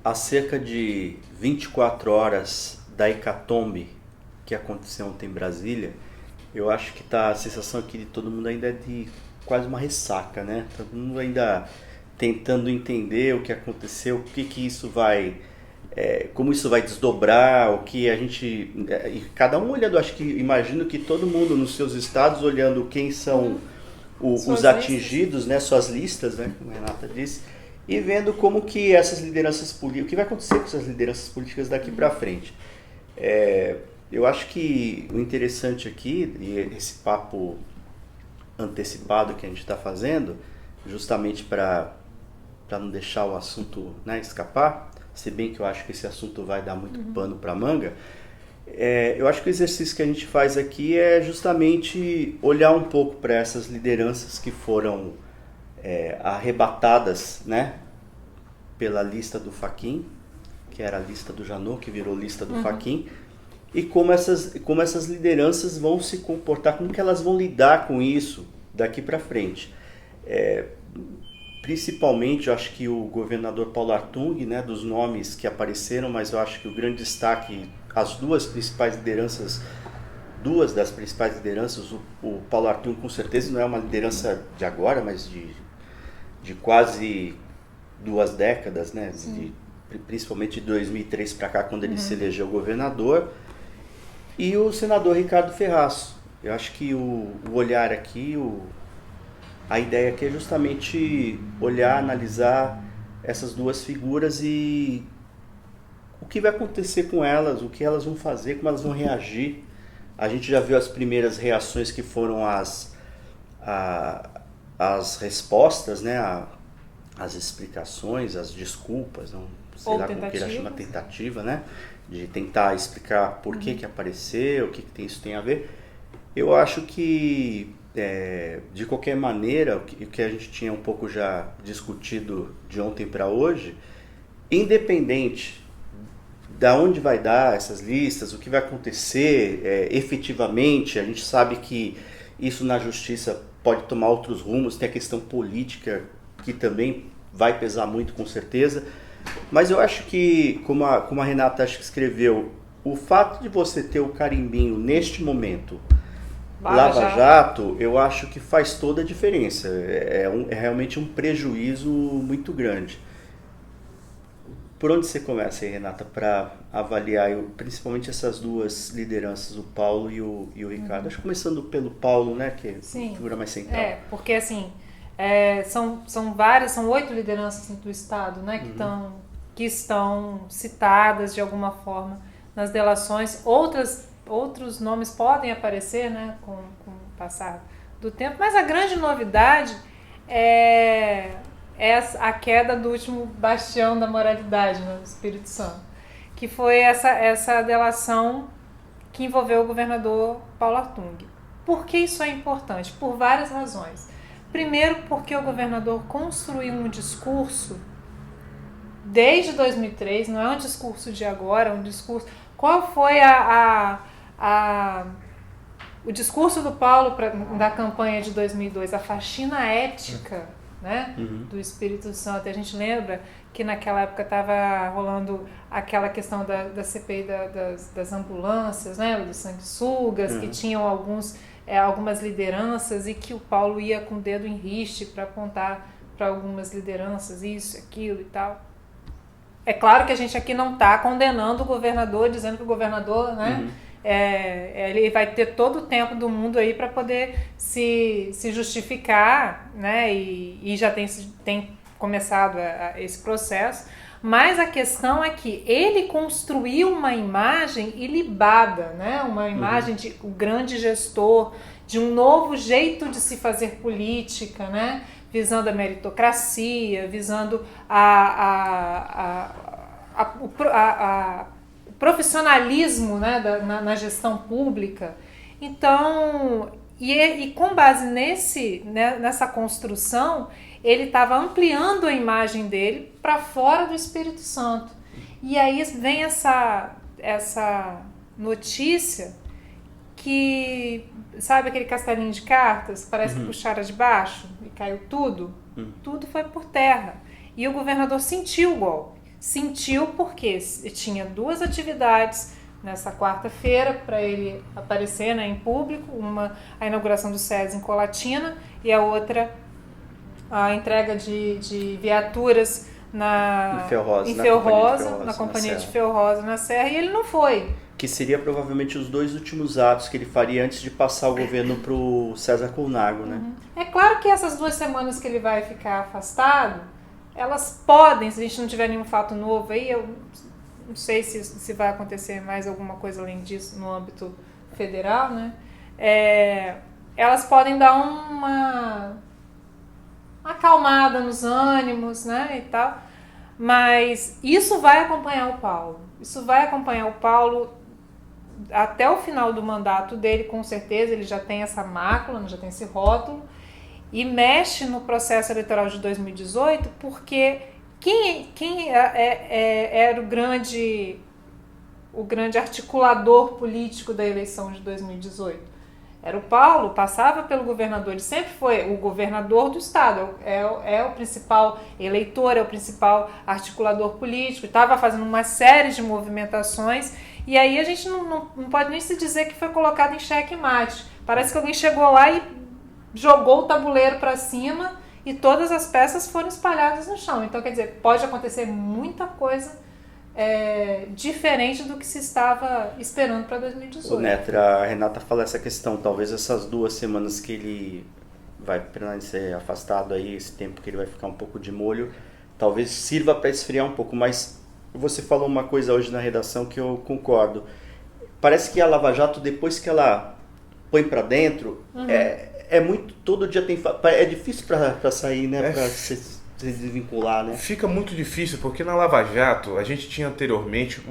há cerca de 24 horas da hecatombe que aconteceu ontem em Brasília, eu acho que tá, a sensação aqui de todo mundo ainda é de quase uma ressaca, né? Todo mundo ainda tentando entender o que aconteceu, o que que isso vai, como isso vai desdobrar, o que a gente, e cada um olhando, acho que imagino que todo mundo nos seus estados olhando quem são os atingidos, né, suas listas, né, como a Renata disse, e vendo como que essas lideranças políticas, o que vai acontecer com essas lideranças políticas daqui para frente. Eu acho que o interessante aqui, e esse papo antecipado que a gente está fazendo, justamente para não deixar o assunto, né, escapar, se bem que eu acho que esse assunto vai dar muito pano para manga, eu acho que o exercício que a gente faz aqui é justamente olhar um pouco para essas lideranças que foram arrebatadas, né, pela lista do Fachin, que era a lista do Janot, que virou lista do Fachin, e como essas lideranças vão se comportar, como que elas vão lidar com isso daqui para frente. Principalmente, eu acho que o governador Paulo Artung, né, dos nomes que apareceram, mas eu acho que o grande destaque, as duas das principais lideranças, o Paulo Artung com certeza não é uma liderança de agora, mas de quase 2 décadas, né, principalmente de 2003 para cá, quando ele se elegeu governador, e o senador Ricardo Ferraz. Eu acho que o olhar aqui, a ideia aqui é justamente olhar, analisar essas duas figuras e o que vai acontecer com elas, o que elas vão fazer, como elas vão reagir. A gente já viu as primeiras reações que foram as respostas, né, as explicações, as desculpas, não sei Ou lá como queira chamar, tentativa, né, de tentar explicar por que apareceu, o que isso tem a ver. Eu acho que, de qualquer maneira, o que a gente tinha um pouco já discutido de ontem para hoje, independente da onde vai dar essas listas, o que vai acontecer efetivamente, a gente sabe que isso na justiça pode tomar outros rumos, tem a questão política que também vai pesar muito com certeza, mas eu acho que, como a Renata acho que escreveu, o fato de você ter o carimbinho neste momento, Lava Jato, eu acho que faz toda a diferença. É realmente um prejuízo muito grande. Por onde você começa aí, Renata, para avaliar principalmente essas duas lideranças, o Paulo e o Ricardo? Acho que começando pelo Paulo, né, que é a figura mais central. Porque assim, são várias, são 8 lideranças do Estado, né, que estão citadas de alguma forma nas delações. Outros nomes podem aparecer, né, com o passar do tempo, mas a grande novidade é a queda do último bastião da moralidade, né, do Espírito Santo, que foi essa delação que envolveu o governador Paulo Artung. Por que isso é importante? Por várias razões. Primeiro, porque o governador construiu um discurso desde 2003, não é um discurso de agora, é um discurso... Qual foi o discurso do Paulo da campanha de 2002? A faxina ética, né, do Espírito Santo. E a gente lembra que naquela época estava rolando aquela questão da CPI das ambulâncias, né, dos sanguessugas, que tinham algumas lideranças e que o Paulo ia com o dedo em riste para apontar para algumas lideranças, isso, aquilo e tal. É claro que a gente aqui não está condenando o governador, dizendo que o governador, né, ele vai ter todo o tempo do mundo aí para poder se justificar, né, e já tem começado esse processo, mas a questão é que ele construiu uma imagem ilibada, né, uma imagem de um grande gestor, de um novo jeito de se fazer política, né, visando a meritocracia, visando o profissionalismo, né, na gestão pública. Então, e com base nessa construção, ele estava ampliando a imagem dele para fora do Espírito Santo. E aí vem essa notícia que, sabe aquele castelinho de cartas? Parece que puxaram de baixo e caiu tudo. Tudo foi por terra. E o governador sentiu o golpe. sentiu porque tinha 2 atividades nessa quarta-feira para ele aparecer, né, em público, uma a inauguração do SES em Colatina e a outra a entrega de viaturas em Felrosa, na Companhia de Ferro Rosa na Serra, e ele não foi. Que seria provavelmente os 2 últimos atos que ele faria antes de passar o governo para o César Colnago, né? É claro que essas 2 semanas que ele vai ficar afastado, elas podem, se a gente não tiver nenhum fato novo aí, eu não sei se vai acontecer mais alguma coisa além disso no âmbito federal, né? Elas podem dar uma acalmada nos ânimos, né, e tal, mas isso vai acompanhar o Paulo. Isso vai acompanhar o Paulo até o final do mandato dele, com certeza. Ele já tem essa mácula, já tem esse rótulo, e mexe no processo eleitoral de 2018, porque quem era o grande articulador político da eleição de 2018? Era o Paulo, passava pelo governador, ele sempre foi o governador do estado, é o principal eleitor, é o principal articulador político, estava fazendo uma série de movimentações, e aí a gente não pode nem se dizer que foi colocado em xeque-mate. Parece que alguém chegou lá e jogou o tabuleiro para cima e todas as peças foram espalhadas no chão. Então, quer dizer, pode acontecer muita coisa diferente do que se estava esperando para 2018. O Netra, a Renata fala essa questão, talvez essas 2 semanas que ele vai permanecer afastado aí, esse tempo que ele vai ficar um pouco de molho, talvez sirva para esfriar um pouco, mas você falou uma coisa hoje na redação que eu concordo. Parece que a Lava Jato, depois que ela põe para dentro, é muito, todo dia tem, é difícil para sair, né, para se desvincular, né? Fica muito difícil, porque na Lava Jato a gente tinha anteriormente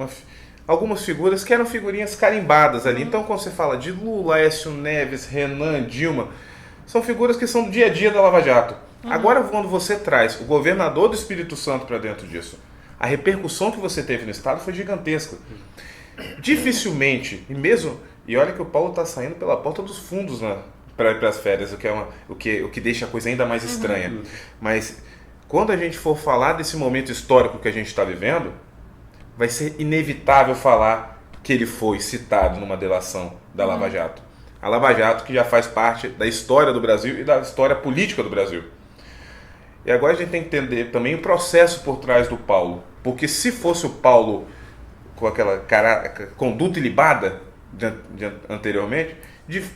algumas figuras que eram figurinhas carimbadas ali. Então, quando você fala de Lula, Aécio Neves, Renan, Dilma, são figuras que são do dia a dia da Lava Jato. Agora, quando você traz o governador do Espírito Santo para dentro disso, a repercussão que você teve no estado foi gigantesca. Dificilmente, e olha que o Paulo está saindo pela porta dos fundos para ir para as férias, o que deixa a coisa ainda mais estranha. Mas quando a gente for falar desse momento histórico que a gente está vivendo, vai ser inevitável falar que ele foi citado numa delação da Lava Jato. A Lava Jato que já faz parte da história do Brasil e da história política do Brasil. E agora a gente tem que entender também o processo por trás do Paulo. Porque se fosse o Paulo com aquela conduta ilibada anteriormente,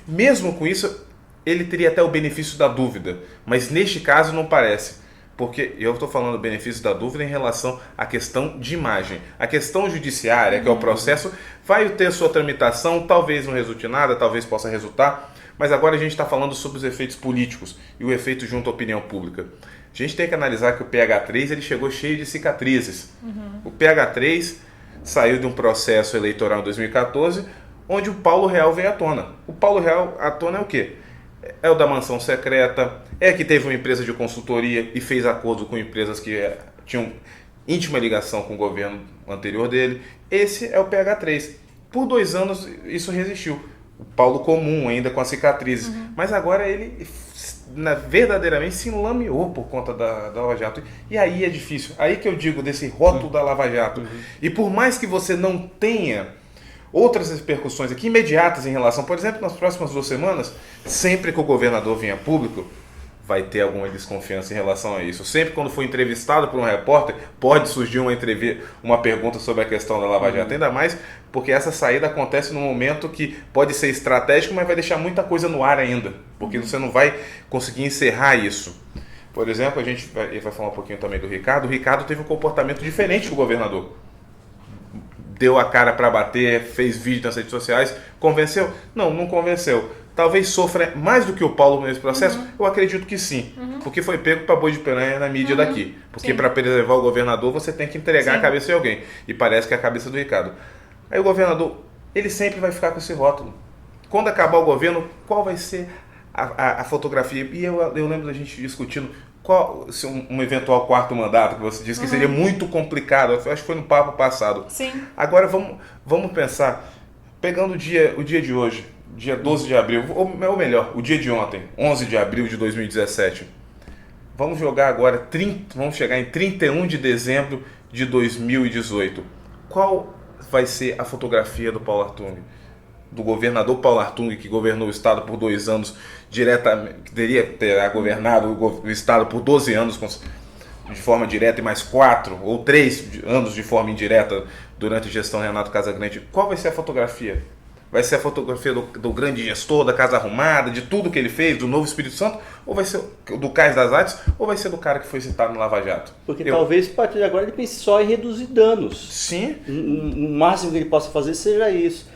mesmo com isso, ele teria até o benefício da dúvida. Mas neste caso não parece. Porque eu estou falando do benefício da dúvida em relação à questão de imagem. A questão judiciária, que é o processo, vai ter sua tramitação, talvez não resulte em nada, talvez possa resultar, mas agora a gente está falando sobre os efeitos políticos e o efeito junto à opinião pública. A gente tem que analisar que o PH3 ele chegou cheio de cicatrizes. O PH3 saiu de um processo eleitoral em 2014, onde o Paulo Real veio à tona. O Paulo Real à tona é o quê? É o da mansão secreta, é que teve uma empresa de consultoria e fez acordo com empresas que tinham íntima ligação com o governo anterior dele. Esse é o PH3. Por 2 anos isso resistiu. O Paulo comum ainda com as cicatrizes. Mas agora ele verdadeiramente se enlameou por conta da Lava Jato. E aí é difícil. Aí que eu digo desse rótulo da Lava Jato. E por mais que você não tenha outras repercussões aqui imediatas em relação, por exemplo, nas próximas 2 semanas, sempre que o governador vier a público, vai ter alguma desconfiança em relação a isso. Sempre quando for entrevistado por um repórter, pode surgir uma pergunta sobre a questão da Lava Jato, ainda mais porque essa saída acontece num momento que pode ser estratégico, mas vai deixar muita coisa no ar ainda, porque você não vai conseguir encerrar isso. Por exemplo, a gente vai falar um pouquinho também do Ricardo. O Ricardo teve um comportamento diferente do governador. Deu a cara para bater, fez vídeo nas redes sociais, convenceu? Não convenceu. Talvez sofra mais do que o Paulo nesse processo? Eu acredito que sim, porque foi pego para boi de piranha na mídia daqui. Porque para preservar o governador você tem que entregar a cabeça de alguém. E parece que é a cabeça do Ricardo. Aí o governador, ele sempre vai ficar com esse rótulo. Quando acabar o governo, qual vai ser a fotografia? E eu lembro da gente discutindo qual um eventual 4º mandato, que você disse que seria muito complicado. Eu acho que foi no papo passado. Sim. Agora vamos pensar, pegando o dia de hoje, dia 12 de abril, ou melhor, o dia de ontem, 11 de abril de 2017. Vamos jogar agora, vamos chegar em 31 de dezembro de 2018, qual vai ser a fotografia do Paulo Artung? Do governador Paulo Artung, que governou o estado por 2 anos diretamente, terá governado o estado por 12 anos de forma direta e mais 4 ou 3 anos de forma indireta durante a gestão Renato Casagrande. Qual vai ser a fotografia? Vai ser a fotografia do grande gestor, da casa arrumada, de tudo que ele fez, do Novo Espírito Santo? Ou vai ser do Cais das Artes? Ou vai ser do cara que foi citado no Lava Jato? Porque talvez, a partir de agora, ele pense só em reduzir danos. Sim. O máximo que ele possa fazer seja isso.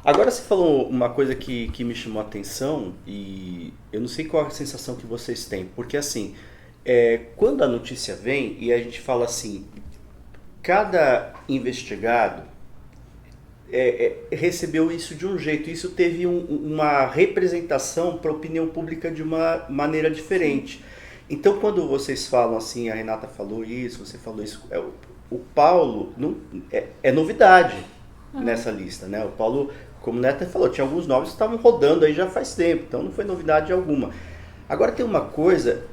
Agora você falou uma coisa que me chamou a atenção, e eu não sei qual é a sensação que vocês têm. Porque assim, quando a notícia vem e a gente fala assim, cada investigado recebeu isso de um jeito, isso teve uma representação para a opinião pública de uma maneira diferente. Então quando vocês falam assim, a Renata falou isso, você falou isso, o Paulo é novidade nessa lista, né? O Paulo, como o Neto falou, tinha alguns nomes que estavam rodando aí já faz tempo, então não foi novidade alguma. Agora tem uma coisa,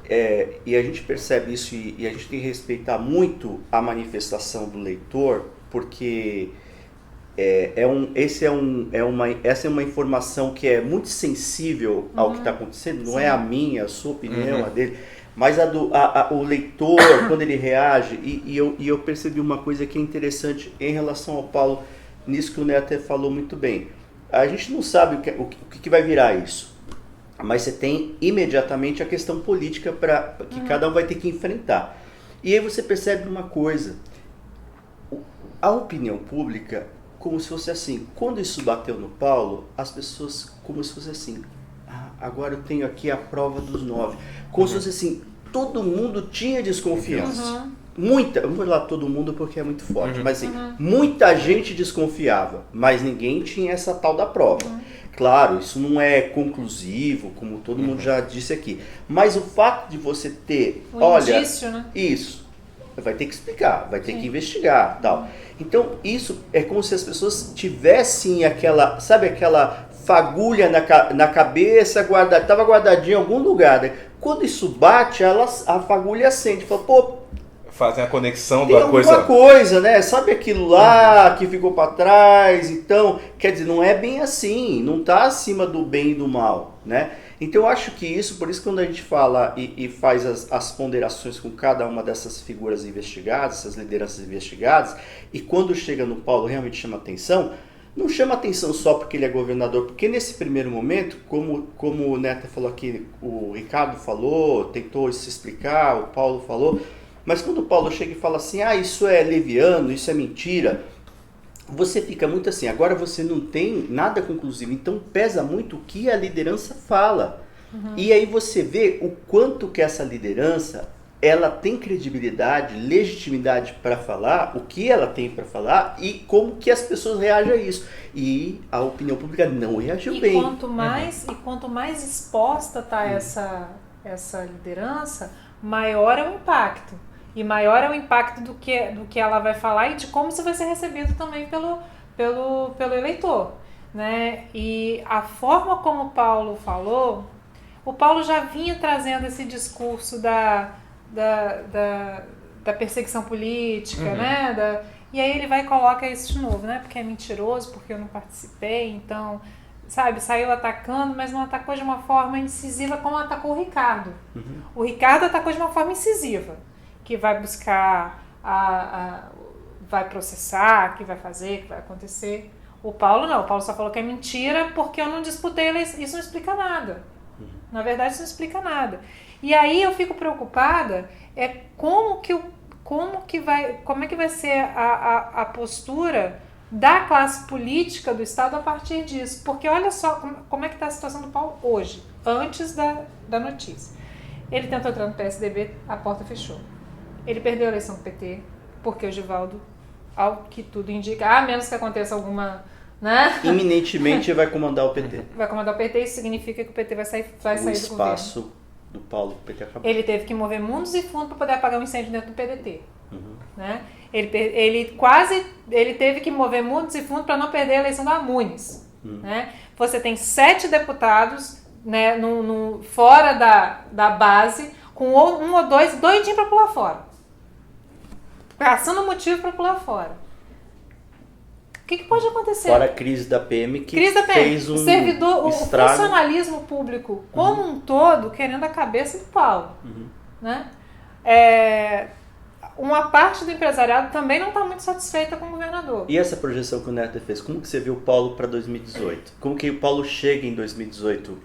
e a gente percebe isso, e a gente tem que respeitar muito a manifestação do leitor, porque essa é uma informação que é muito sensível ao que está acontecendo, não é a minha, a sua opinião, a dele, mas o leitor, quando ele reage, e eu percebi uma coisa que é interessante em relação ao Paulo, nisso que o Neto falou muito bem. A gente não sabe o que vai virar isso, mas você tem imediatamente a questão política que cada um vai ter que enfrentar. E aí você percebe uma coisa, a opinião pública, como se fosse assim, quando isso bateu no Paulo, as pessoas, como se fosse assim, agora eu tenho aqui a prova dos 9. Como se fosse assim, todo mundo tinha desconfiança. Muita, eu não vou falar todo mundo porque é muito forte, mas assim, muita gente desconfiava, mas ninguém tinha essa tal da prova. Claro, isso não é conclusivo, como todo mundo já disse aqui, mas o fato de você ter, indício, né? Isso, vai ter que explicar, vai ter que investigar, tal. Então isso é como se as pessoas tivessem aquela fagulha na cabeça, estava guardadinha em algum lugar, né? Quando isso bate, a fagulha acende, fala, pô, fazem a conexão tem da coisa. coisa, né? Sabe aquilo lá que ficou para trás? Então, quer dizer, não é bem assim, não está acima do bem e do mal, né? Então eu acho que isso, por isso que quando a gente fala e faz as ponderações com cada uma dessas figuras investigadas, essas lideranças investigadas, e quando chega no Paulo realmente chama atenção, não chama atenção só porque ele é governador, porque nesse primeiro momento, como o Neto falou aqui, o Ricardo falou, tentou se explicar, o Paulo falou, mas quando o Paulo chega e fala assim, isso é leviano, isso é mentira, você fica muito assim, agora você não tem nada conclusivo, então pesa muito o que a liderança fala. E aí você vê o quanto que essa liderança, ela tem credibilidade, legitimidade para falar, o que ela tem para falar e como que as pessoas reagem a isso. E a opinião pública não reagiu bem. Quanto mais exposta está essa liderança, maior é o impacto. E maior é o impacto do que ela vai falar e de como isso vai ser recebido também pelo eleitor, né? E a forma como o Paulo falou, o Paulo já vinha trazendo esse discurso da perseguição política, né? E aí ele vai e coloca isso de novo, né? Porque é mentiroso, porque eu não participei, então, sabe, saiu atacando, mas não atacou de uma forma incisiva como atacou o Ricardo. O Ricardo atacou de uma forma incisiva, que vai buscar, vai processar, que vai fazer, que vai acontecer. O Paulo não, o Paulo só falou que é mentira porque eu não disputei eleição. Isso não explica nada. Na verdade, isso não explica nada. E aí eu fico preocupada, como é que vai ser a postura da classe política do Estado a partir disso. Porque olha só como é que está a situação do Paulo hoje, antes da notícia. Ele tentou entrar no PSDB, a porta fechou. Ele perdeu a eleição do PT, porque o Givaldo, ao que tudo indica, a menos que aconteça alguma, né? Iminentemente vai comandar o PT. Vai comandar o PT, isso significa que o PT vai sair do governo. O espaço do Paulo, o PT acabou. Ele teve que mover mundos e fundos para poder apagar um incêndio dentro do PDT. Né? Ele teve que mover mundos e fundos para não perder a eleição da Muniz. Né? Você tem 7 deputados, né, fora da base, com um ou dois doidinhos para pular fora. caçando motivo para pular fora. O que pode acontecer? Fora a crise da PM que crise da PM. fez um o estrago. funcionalismo público como um todo querendo a cabeça do Paulo. Né? Uma parte do empresariado também não está muito satisfeita com o governador. E essa projeção que o Neto fez, como que você viu o Paulo para 2018? Como que o Paulo chega em 2018?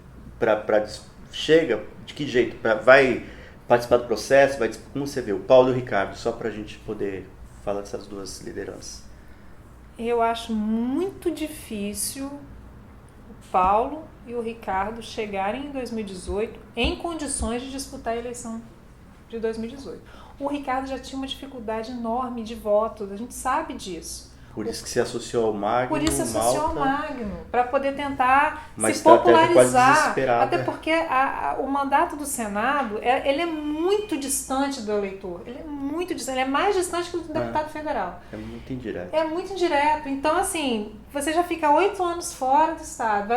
Chega? De que jeito? Vai participar do processo? Como você vê o Paulo e o Ricardo? Só para a gente poder falar dessas duas lideranças. Eu acho muito difícil o Paulo e o Ricardo chegarem em 2018 em condições de disputar a eleição de 2018. O Ricardo já tinha uma dificuldade enorme de votos, a gente sabe disso. Por isso que se associou ao Magno. Por isso se associou ao Magno, para poder tentar uma se popularizar. Quase até porque o mandato do Senado, ele é muito distante do eleitor. Ele é muito distante, ele é mais distante que o deputado federal. É muito indireto. É muito indireto. Então, assim, você já fica 8 anos fora do Estado,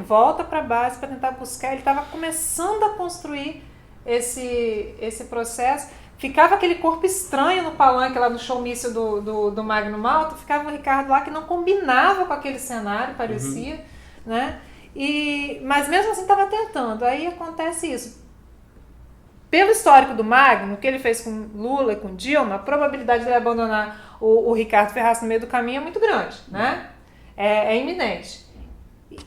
volta para a base para tentar buscar. Ele estava começando a construir esse processo. Ficava aquele corpo estranho no palanque lá no showmício do Magno Malta, ficava o Ricardo lá que não combinava com aquele cenário, parecia, né? Mas mesmo assim estava tentando. Aí acontece isso. Pelo histórico do Magno, o que ele fez com Lula e com Dilma, a probabilidade de ele abandonar o Ricardo Ferraz no meio do caminho é muito grande, né? É iminente.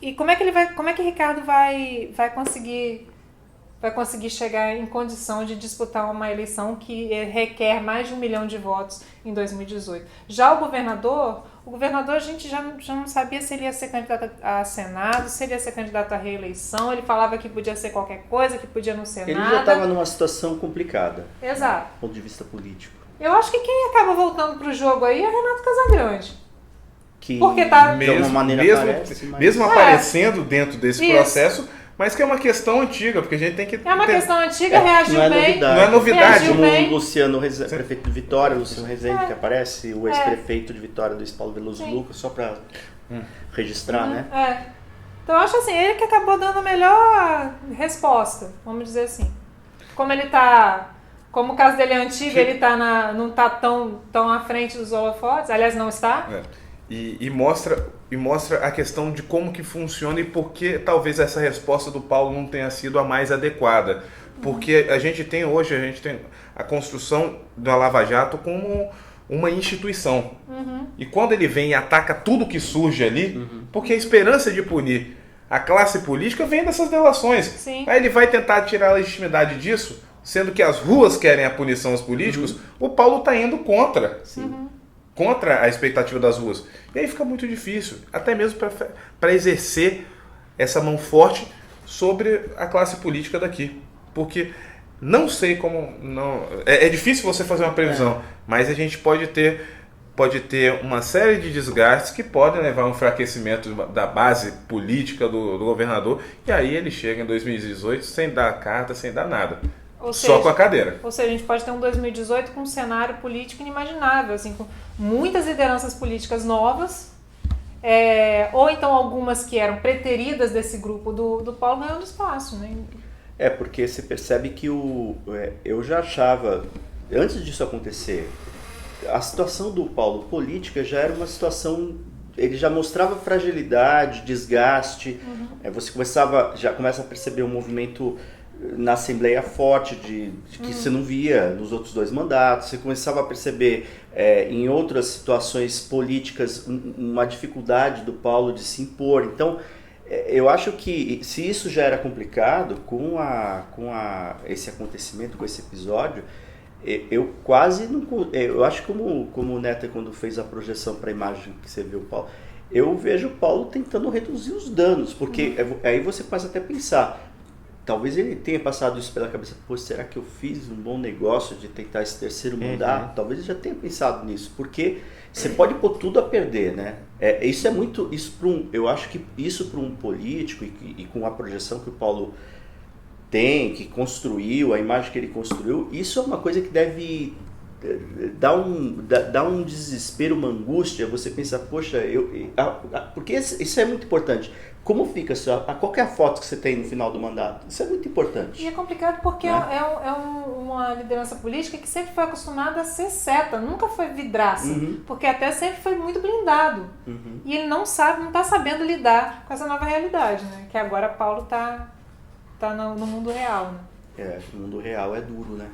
E como é que o Ricardo vai conseguir chegar em condição de disputar uma eleição que requer mais de 1 milhão de votos em 2018. Já o governador a gente já não sabia se ele ia ser candidato a Senado, se ele ia ser candidato à reeleição, ele falava que podia ser qualquer coisa, que podia não ser nada. Ele já estava numa situação complicada. Exato. Do ponto de vista político. Eu acho que quem acaba voltando pro jogo aí é Renato Casagrande. Que porque tá de uma maneira mesmo aparecendo dentro desse processo, mas que é uma questão antiga, porque a gente tem que... É uma questão antiga, reagiu bem. Não é novidade. Como o Luciano, prefeito de Vitória, Luciano Rezende, que aparece, o ex-prefeito de Vitória, Luiz Paulo Veloso Lucas, só para registrar, né? Então eu acho assim, ele que acabou dando a melhor resposta, vamos dizer assim. Como o caso dele é antigo, ele não está tão à frente dos holofotes, aliás, não está. E mostra a questão de como que funciona e por que talvez essa resposta do Paulo não tenha sido a mais adequada. Porque a gente tem a construção da Lava Jato como uma instituição. E quando ele vem e ataca tudo que surge ali, porque a esperança de punir a classe política vem dessas delações. Sim. Aí ele vai tentar tirar a legitimidade disso, sendo que as ruas querem a punição aos políticos, o Paulo está indo contra. Sim. Contra a expectativa das ruas. E aí fica muito difícil, até mesmo para exercer essa mão forte sobre a classe política daqui. Porque não sei como... É difícil você fazer uma previsão, mas a gente pode ter uma série de desgastes que podem levar a um enfraquecimento da base política do governador, e aí ele chega em 2018 sem dar carta, sem dar nada. Só com a cadeira. Ou seja, a gente pode ter um 2018 com um cenário político inimaginável, assim, com muitas lideranças políticas novas, ou então algumas que eram preteridas desse grupo do Paulo ganhando espaço, né? Porque você percebe que eu já achava, antes disso acontecer, a situação do Paulo política já era uma situação, ele já mostrava fragilidade, desgaste, você já começa a perceber um movimento na Assembleia forte que você não via nos outros 2 mandatos, você começava a perceber em outras situações políticas uma dificuldade do Paulo de se impor. Então, eu acho que se isso já era complicado com esse acontecimento, com esse episódio, eu quase não... Eu acho que como o Neto, quando fez a projeção para a imagem que você viu o Paulo, eu vejo o Paulo tentando reduzir os danos, porque aí você começa até a pensar... Talvez ele tenha passado isso pela cabeça. Pô, será que eu fiz um bom negócio de tentar esse 3º mandato? Talvez ele já tenha pensado nisso. Porque você pode pôr tudo a perder, né? Isso é muito... eu acho que isso para um político e com a projeção que o Paulo tem, que construiu, a imagem que ele construiu, isso é uma coisa que deve dá um desespero, uma angústia, você pensa, poxa, porque isso é muito importante. Como fica, qual que é a foto que você tem no final do mandato? Isso é muito importante. E é complicado porque uma liderança política que sempre foi acostumada a ser seta, nunca foi vidraça, porque até sempre foi muito blindado. E ele não está sabendo lidar com essa nova realidade, né? Que agora Paulo está no mundo real, né? O mundo real é duro, né?